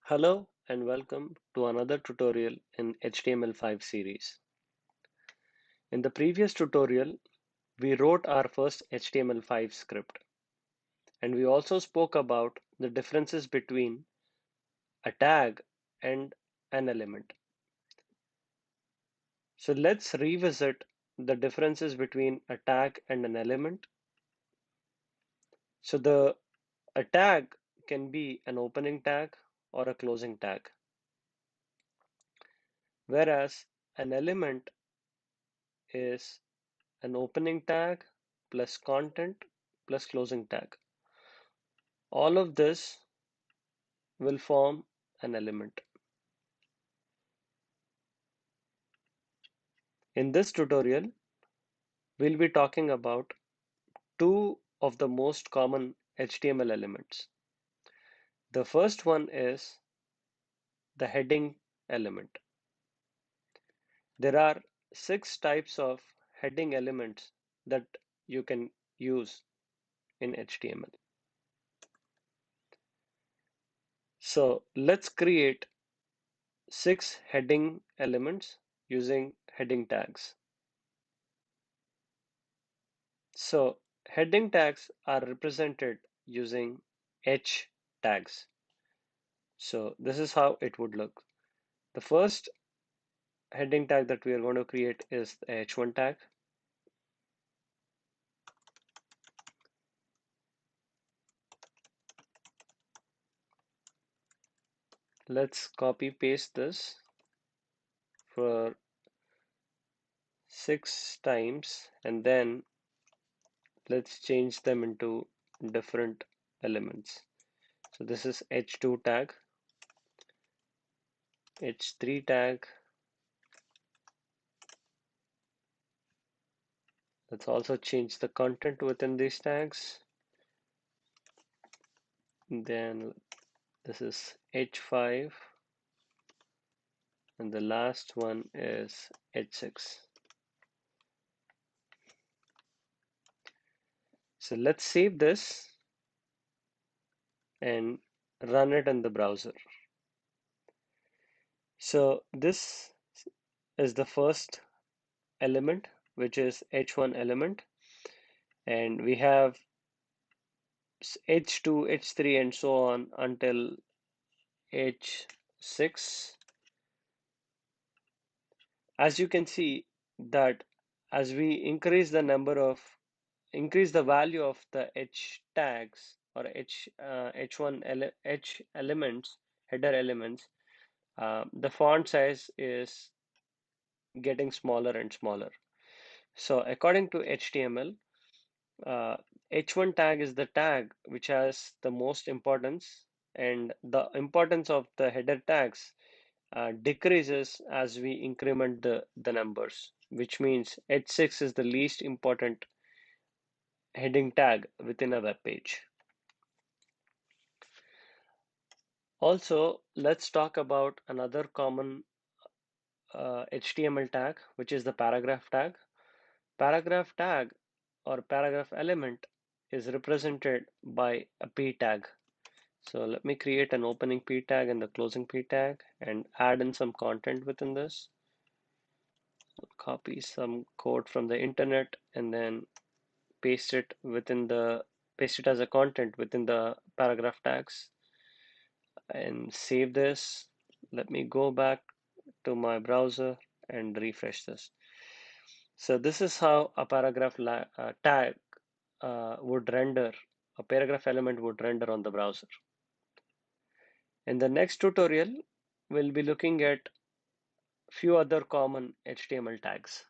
Hello and welcome to another tutorial in HTML5 series. In the previous tutorial, we wrote our first HTML5 script, and we also spoke about the differences between a tag and an element. So let's revisit the differences between a tag and an element. So a tag can be an opening tag or a closing tag, whereas an element is an opening tag plus content plus closing tag. All of this will form an element. In this tutorial, we'll be talking about two of the most common HTML elements. The first one is the heading element. There are 6 types of heading elements that you can use in HTML. So let's create 6 heading elements using heading tags. So heading tags are represented using H tags. So this is how it would look. The first heading tag that we are going to create is the H1 tag. Let's copy paste this for 6 times and then let's change them into different elements. So this is H2 tag, H3 tag. Let's also change the content within these tags. Then this is H5 and the last one is H6. So let's save this and run it in the browser. So this is the first element, which is H1 element, and we have H2, H3 and so on until H6. As you can see that as we increase the value of the H tags or H elements, header elements, the font size is getting smaller and smaller. So according to HTML, uh, H1 tag is the tag which has the most importance, and the importance of the header tags decreases as we increment the numbers, which means H6 is the least important heading tag within a web page. Also, let's talk about another common HTML tag, which is the paragraph tag. Paragraph tag or paragraph element is represented by a p tag. So let me create an opening p tag and the closing p tag and add in some content within this. Copy some code from the internet and then paste it as a content within the paragraph tags and save this. Let me go back to my browser and refresh this. So this is how a tag would render, a paragraph element would render on the browser. In the next tutorial, we'll be looking at few other common HTML tags.